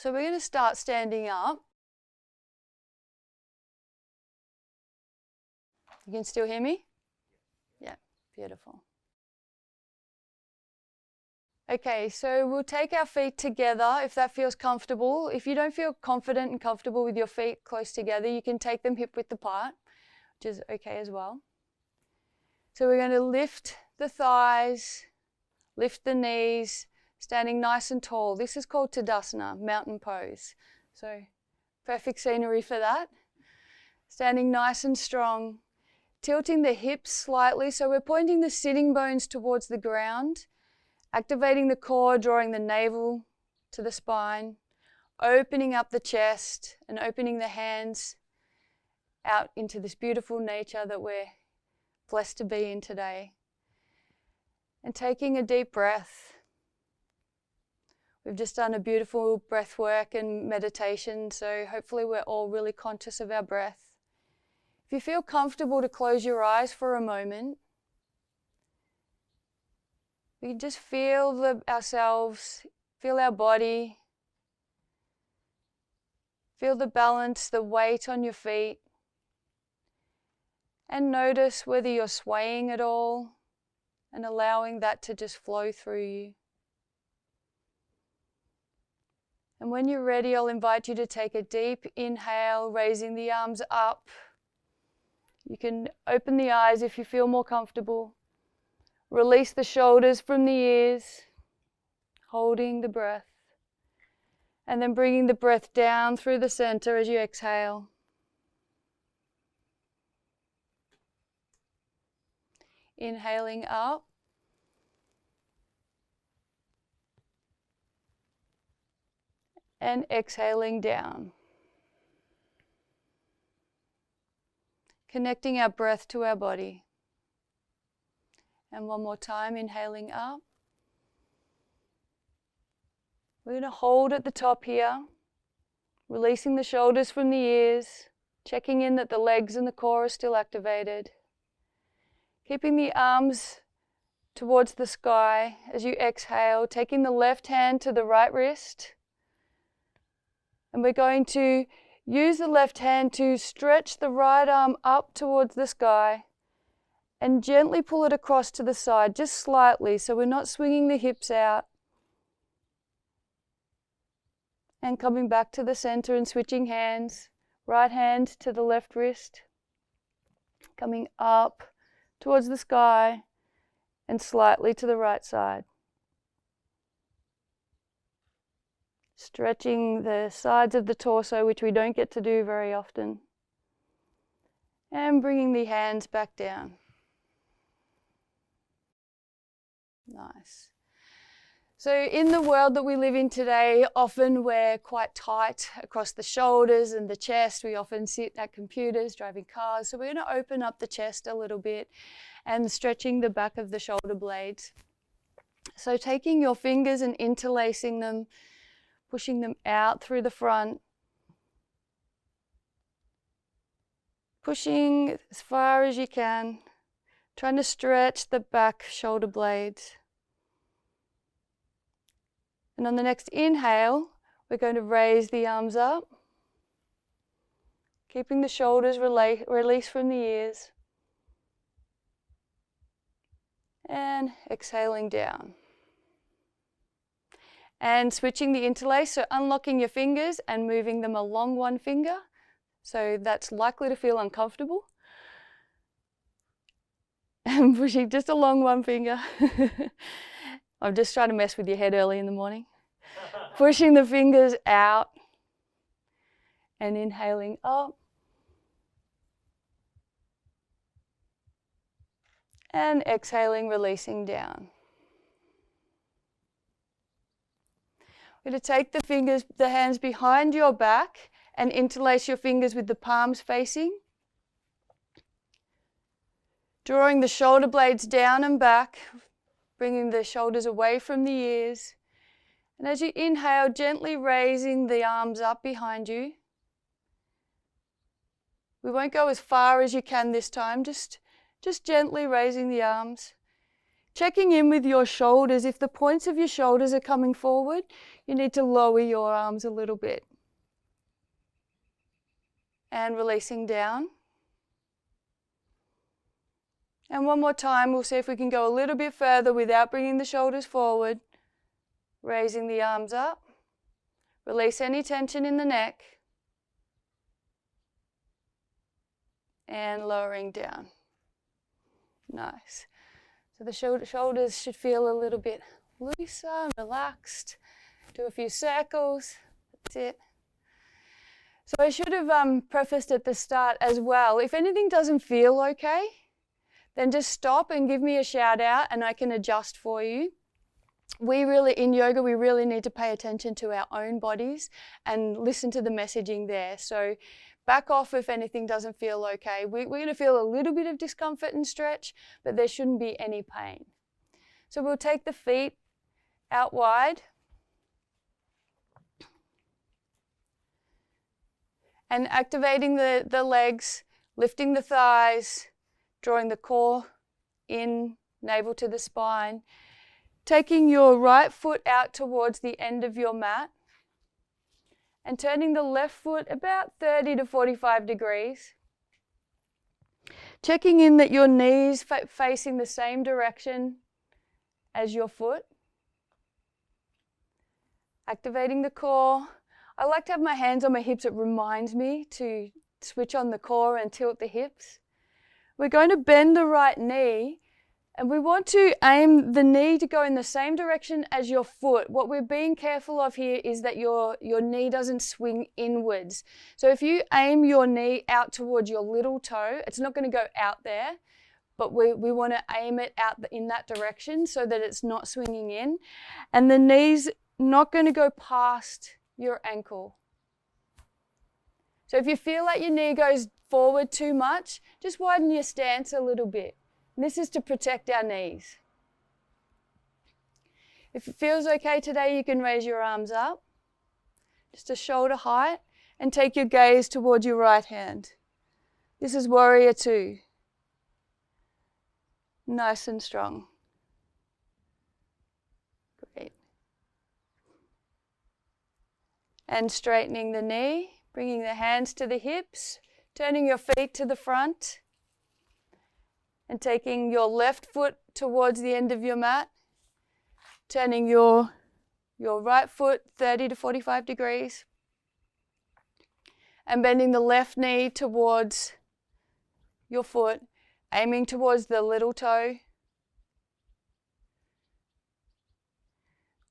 So we're going to start standing up. You can still hear me? Yeah, beautiful. Okay, so we'll take our feet together if that feels comfortable. If you don't feel confident and comfortable with your feet close together, you can take them hip width apart, which is okay as well. So we're going to lift the thighs, lift the knees, standing nice and tall. This is called Tadasana, mountain pose. So perfect scenery for that. Standing nice and strong, tilting the hips slightly. So we're pointing the sitting bones towards the ground, activating the core, drawing the navel to the spine, opening up the chest and opening the hands out into this beautiful nature that we're blessed to be in today. And taking a deep breath. We've just done a beautiful breath work and meditation, so hopefully we're all really conscious of our breath. If you feel comfortable to close your eyes for a moment, we can just feel ourselves, feel our body, feel the balance, the weight on your feet, and notice whether you're swaying at all and allowing that to just flow through you. And when you're ready, I'll invite you to take a deep inhale, raising the arms up. You can open the eyes if you feel more comfortable. Release the shoulders from the ears, holding the breath. And then bringing the breath down through the center as you exhale. Inhaling up. And exhaling down. Connecting our breath to our body. And one more time, inhaling up. We're going to hold at the top here, releasing the shoulders from the ears, checking in that the legs and the core are still activated. Keeping the arms towards the sky as you exhale, taking the left hand to the right wrist. And we're going to use the left hand to stretch the right arm up towards the sky and gently pull it across to the side, just slightly, so we're not swinging the hips out. And coming back to the center and switching hands, right hand to the left wrist, coming up towards the sky and slightly to the right side. Stretching the sides of the torso, which we don't get to do very often. And bringing the hands back down. Nice. So in the world that we live in today, often we're quite tight across the shoulders and the chest. We often sit at computers, driving cars. So we're going to open up the chest a little bit and stretching the back of the shoulder blades. So taking your fingers and interlacing them, pushing them out through the front, pushing as far as you can, trying to stretch the back shoulder blades. And on the next inhale, we're going to raise the arms up, keeping the shoulders released from the ears, and exhaling down. And switching the interlace, so unlocking your fingers and moving them along one finger. So that's likely to feel uncomfortable. And pushing just along one finger. I'm just trying to mess with your head early in the morning. Pushing the fingers out and inhaling up. And exhaling, releasing down. We're going to take the hands behind your back and interlace your fingers with the palms facing. Drawing the shoulder blades down and back, bringing the shoulders away from the ears. And as you inhale, gently raising the arms up behind you. We won't go as far as you can this time, just gently raising the arms. Checking in with your shoulders. If the points of your shoulders are coming forward, you need to lower your arms a little bit. And releasing down. And one more time, we'll see if we can go a little bit further without bringing the shoulders forward. Raising the arms up. Release any tension in the neck. And lowering down. Nice. So the shoulders should feel a little bit looser, relaxed. Do a few circles. That's it. So I should have prefaced at the start as well. If anything doesn't feel okay, then just stop and give me a shout out and I can adjust for you. In yoga, we really need to pay attention to our own bodies and listen to the messaging there. So back off if anything doesn't feel okay. We're going to feel a little bit of discomfort and stretch, but there shouldn't be any pain. So we'll take the feet out wide. And activating the legs, lifting the thighs, drawing the core in, navel to the spine. Taking your right foot out towards the end of your mat. And turning the left foot about 30 to 45 degrees. Checking in that your knees facing the same direction as your foot. Activating the core. I like to have my hands on my hips. It reminds me to switch on the core and tilt the hips. We're going to bend the right knee and we want to aim the knee to go in the same direction as your foot. What we're being careful of here is that your knee doesn't swing inwards. So if you aim your knee out towards your little toe, it's not going to go out there, but we want to aim it out in that direction so that it's not swinging in. And the knee's not going to go past your ankle. So if you feel like your knee goes forward too much, just widen your stance a little bit. And this is to protect our knees. If it feels okay today, you can raise your arms up, just to shoulder height, and take your gaze towards your right hand. This is warrior 2. Nice and strong. Great. And straightening the knee, bringing the hands to the hips, turning your feet to the front, and taking your left foot towards the end of your mat, turning your right foot 30 to 45 degrees, and bending the left knee towards your foot, aiming towards the little toe.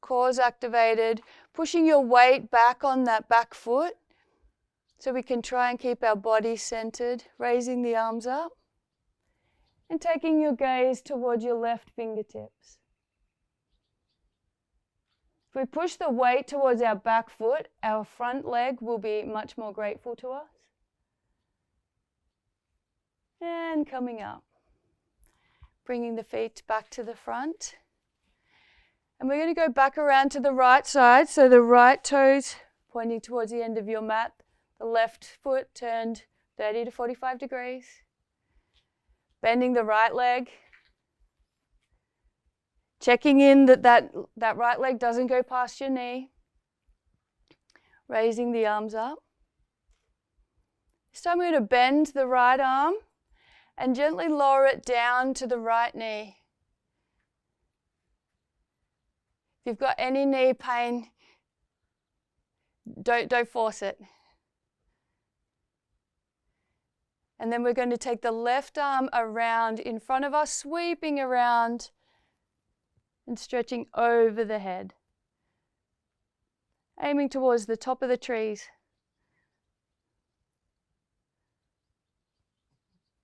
Core's activated, pushing your weight back on that back foot so we can try and keep our body centered, raising the arms up and taking your gaze towards your left fingertips. If we push the weight towards our back foot, our front leg will be much more grateful to us. And coming up, bringing the feet back to the front. And we're going to go back around to the right side, so the right toes pointing towards the end of your mat, the left foot turned 30 to 45 degrees. Bending the right leg. Checking in that right leg doesn't go past your knee. Raising the arms up. This time we're going to bend the right arm and gently lower it down to the right knee. If you've got any knee pain, don't force it. And then we're going to take the left arm around in front of us, sweeping around and stretching over the head. Aiming towards the top of the trees.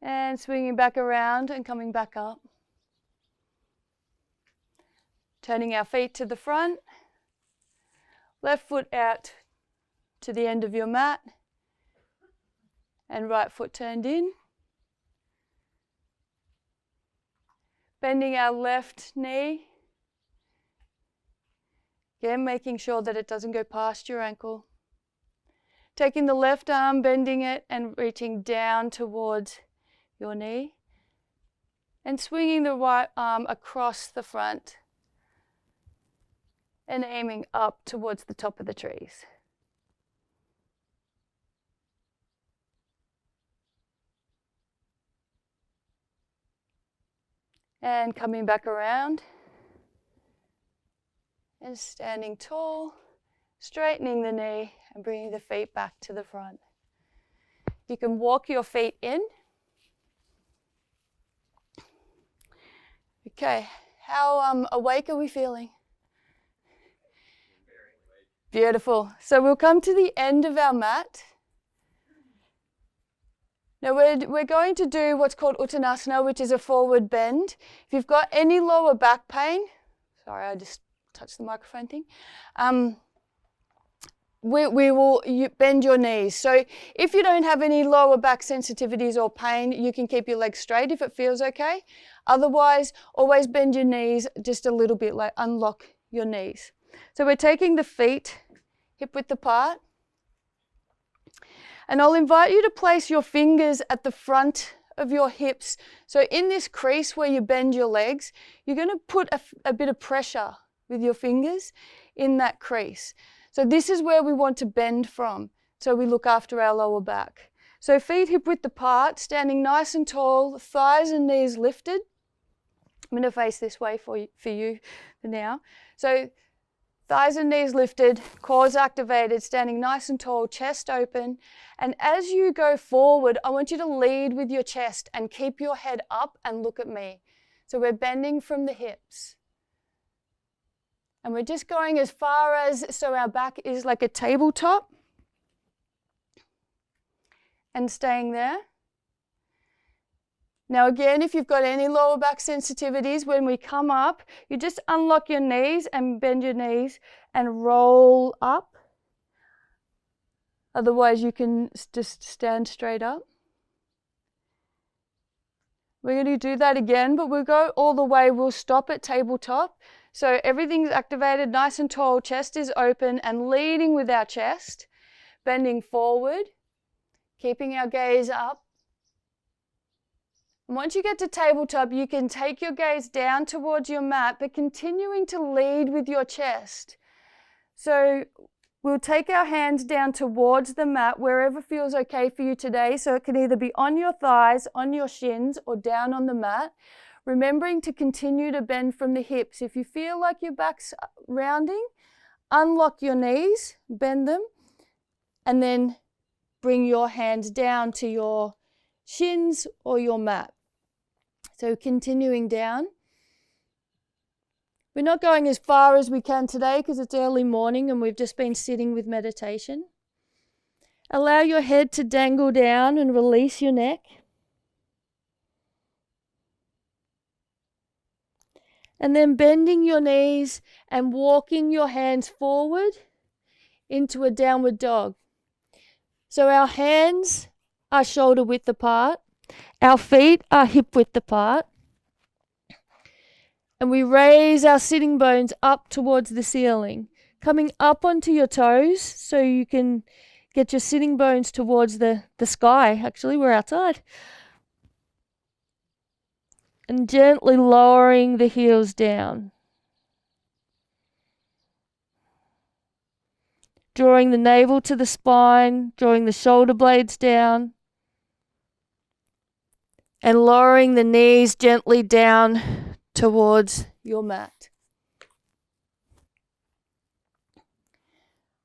And swinging back around and coming back up. Turning our feet to the front. Left foot out to the end of your mat. And right foot turned in. Bending our left knee. Again, making sure that it doesn't go past your ankle. Taking the left arm, bending it and reaching down towards your knee. And swinging the right arm across the front and aiming up towards the top of the trees. And coming back around and standing tall, straightening the knee and bringing the feet back to the front. You can walk your feet in. Okay, how awake are we feeling? Beautiful. So we'll come to the end of our mat. Now we're going to do what's called Uttanasana, which is a forward bend. If you've got any lower back pain, sorry, I just touched the microphone thing. We will bend your knees. So if you don't have any lower back sensitivities or pain, you can keep your legs straight if it feels okay. Otherwise, always bend your knees just a little bit, like unlock your knees. So we're taking the feet hip width apart. And I'll invite you to place your fingers at the front of your hips. So in this crease where you bend your legs, you're going to put a bit of pressure with your fingers in that crease. So this is where we want to bend from, so we look after our lower back. So feet hip width apart, standing nice and tall, thighs and knees lifted. I'm going to face this way for you for now. So thighs and knees lifted, cores activated, standing nice and tall, chest open. And as you go forward, I want you to lead with your chest and keep your head up and look at me. So we're bending from the hips. And we're just going as far as, so our back is like a tabletop. And staying there. Now again, if you've got any lower back sensitivities, when we come up, you just unlock your knees and bend your knees and roll up. Otherwise, you can just stand straight up. We're going to do that again, but we'll go all the way. We'll stop at tabletop. So everything's activated, nice and tall, chest is open and leading with our chest, bending forward, keeping our gaze up. And once you get to tabletop, you can take your gaze down towards your mat, but continuing to lead with your chest. So we'll take our hands down towards the mat, wherever feels okay for you today. So it can either be on your thighs, on your shins, or down on the mat. Remembering to continue to bend from the hips. If you feel like your back's rounding, unlock your knees, bend them, and then bring your hands down to your shins or your mat. So continuing down. We're not going as far as we can today because it's early morning and we've just been sitting with meditation. Allow your head to dangle down and release your neck. And then bending your knees and walking your hands forward into a downward dog. So our hands are shoulder width apart. Our feet are hip width apart. And we raise our sitting bones up towards the ceiling, coming up onto your toes so you can get your sitting bones towards the sky. Actually, we're outside. And gently lowering the heels down. Drawing the navel to the spine, drawing the shoulder blades down. And lowering the knees gently down towards your mat.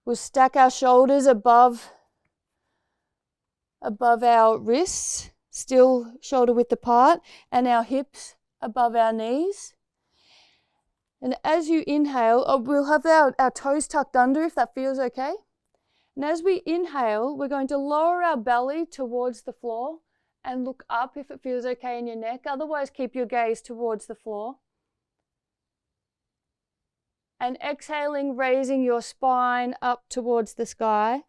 We'll stack our shoulders above our wrists, still shoulder width apart, and our hips above our knees. And as you inhale, we'll have our toes tucked under if that feels okay. And as we inhale, we're going to lower our belly towards the floor and look up if it feels okay in your neck. Otherwise, keep your gaze towards the floor. And exhaling, raising your spine up towards the sky,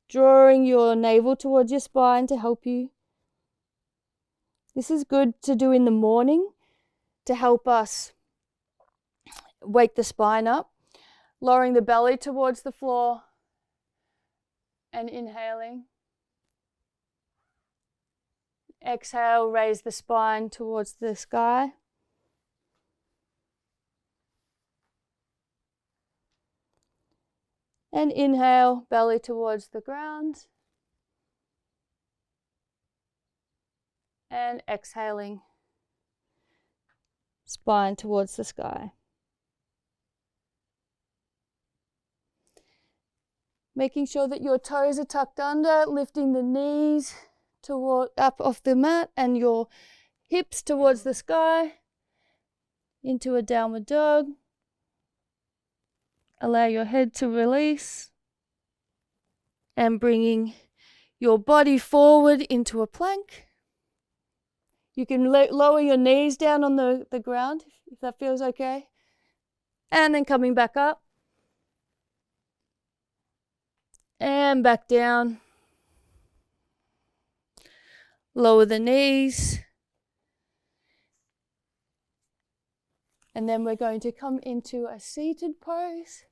drawing your navel towards your spine to help you. This is good to do in the morning to help us wake the spine up, lowering the belly towards the floor and inhaling. Exhale, raise the spine towards the sky. And inhale, belly towards the ground. And exhaling, spine towards the sky. Making sure that your toes are tucked under, lifting the knees toward up off the mat and your hips towards the sky into a downward dog. Allow your head to release and bringing your body forward into a plank. You can lower your knees down on the ground if that feels okay. And then coming back up. And back down. Lower the knees. And then we're going to come into a seated pose.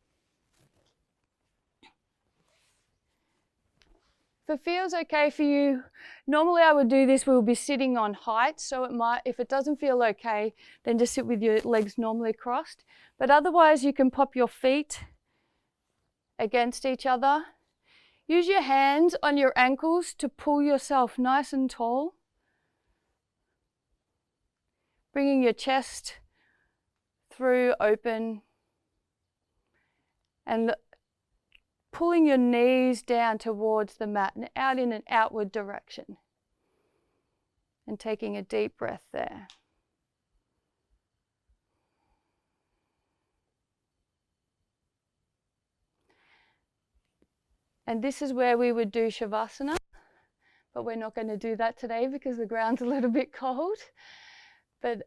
If it feels okay for you, normally I would do this, we'll be sitting on height, so it might, if it doesn't feel okay, then just sit with your legs normally crossed. But otherwise you can pop your feet against each other. Use your hands on your ankles to pull yourself nice and tall. Bringing your chest through open and pulling your knees down towards the mat and out in an outward direction. And taking a deep breath there. And this is where we would do Shavasana, but we're not going to do that today because the ground's a little bit cold. But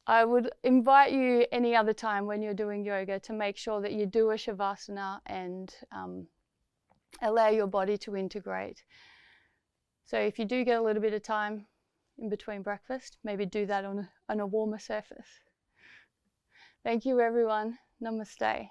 I would invite you any other time when you're doing yoga to make sure that you do a Shavasana and allow your body to integrate. So if you do get a little bit of time in between breakfast, maybe do that on a warmer surface. Thank you everyone. Namaste.